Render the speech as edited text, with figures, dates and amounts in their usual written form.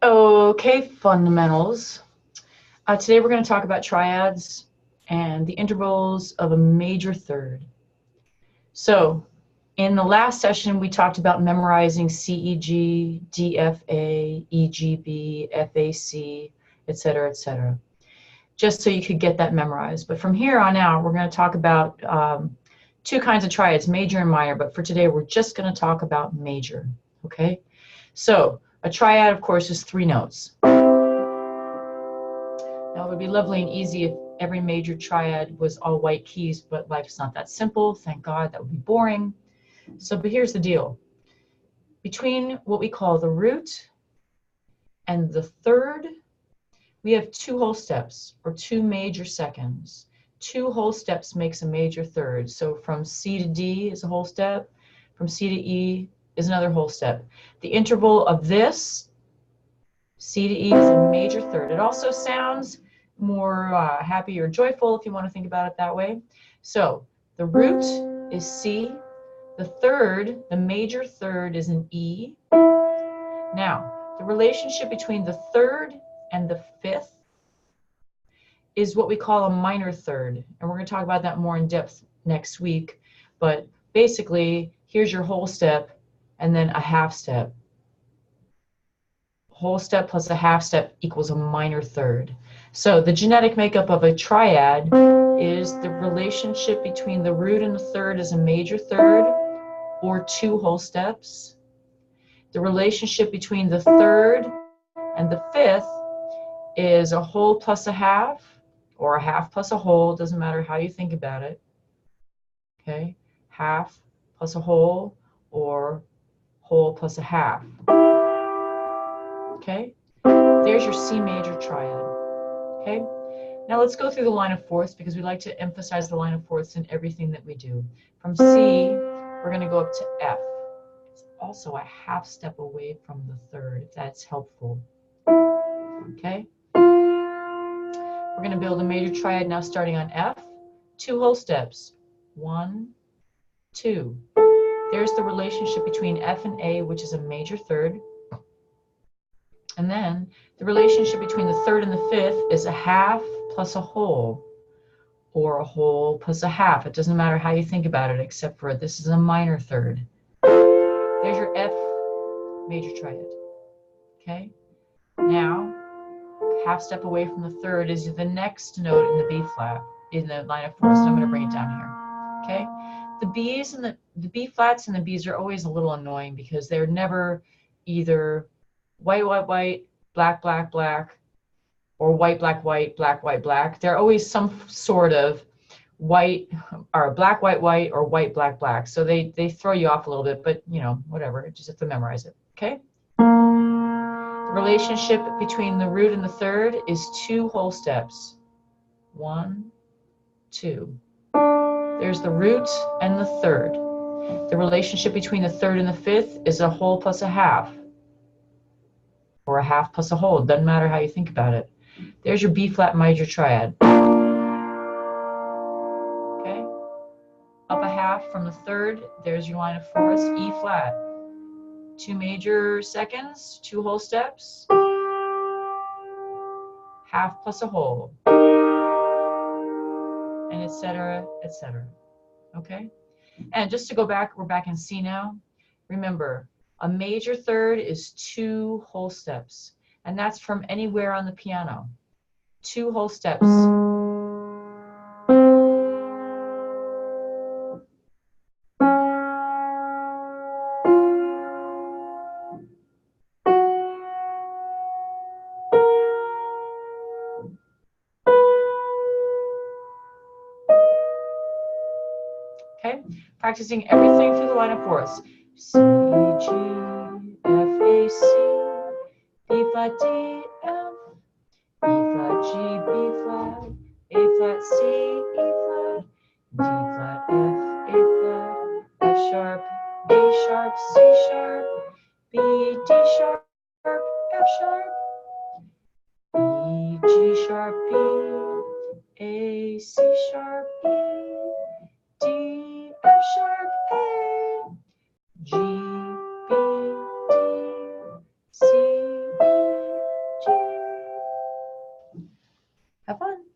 Okay, fundamentals. Today we're going to talk about triads and the intervals of a major third. So, in the last session, we talked about memorizing CEG, DFA, EGB, FAC, etc., just so you could get that memorized. But from here on out, we're going to talk about two kinds of triads, major and minor. But for today, we're just going to talk about major. Okay? So, a triad, of course, is 3 notes. Now, it would be lovely and easy if every major triad was all white keys, but life's not that simple. Thank God, that would be boring. But here's the deal. Between what we call the root and the third, we have 2 whole steps, or 2 major seconds. 2 whole steps makes a major third. So from C to D is a whole step. From C to E is another whole step. The interval of this, C to E, is a major third. It also sounds more happy or joyful if you want to think about it that way. So the root is C. The third, the major third, is an E. Now, the relationship between the third and the fifth is what we call a minor third. And we're going to talk about that more in depth next week. But basically, here's your whole step and then a half step. Whole step plus a half step equals a minor third. So the genetic makeup of a triad is the relationship between the root and the third is a major third, or 2 whole steps. The relationship between the third and the fifth is a whole plus a half, or a half plus a whole, doesn't matter how you think about it. Okay, half plus a whole, or whole plus a half. Okay, there's your C major triad. Okay, now let's go through the line of fourths because we like to emphasize the line of fourths in everything that we do. From C, we're going to go up to F. It's also a half step away from the third, if that's helpful. Okay, we're going to build a major triad now starting on F. 2 whole steps. 1, 2. There's the relationship between F and A, which is a major third. And then the relationship between the third and the fifth is a half plus a whole, or a whole plus a half. It doesn't matter how you think about it, except for this is a minor third. There's your F major triad. Okay? Now, half step away from the third is the next note in the B flat, in the line of fourths. I'm going to bring it down here. Okay? The B's and the B flats and the B's are always a little annoying because they're never either white, white, white, black, black, black, or white, black, white, black, white, black. They're always some sort of white, or black, white, white, or white, black, black. So they throw you off a little bit, but you know, whatever, just have to memorize it, okay? The relationship between the root and the third is 2 whole steps. 1, 2. There's the root and the third. The relationship between the third and the fifth is a whole plus a half, or a half plus a whole. It doesn't matter how you think about it. There's your B flat major triad. Okay? Up a half from the third, there's your line of fourths, E flat. 2 major seconds, 2 whole steps, half plus a whole, and etc., etc. Okay? And just to go back, we're back in C now. Remember, a major third is 2 whole steps, and that's from anywhere on the piano. 2 whole steps. Okay, practicing everything through the line of fourths. C, G, F, A, C, B flat, D, F, E flat, G, B flat, A flat, C, E flat, D flat, F, A flat, F sharp, A sharp, C sharp, B, D sharp, F sharp, E, G sharp, B, A, C sharp, E, D, F sharp, A, G, B, D, C, Have fun.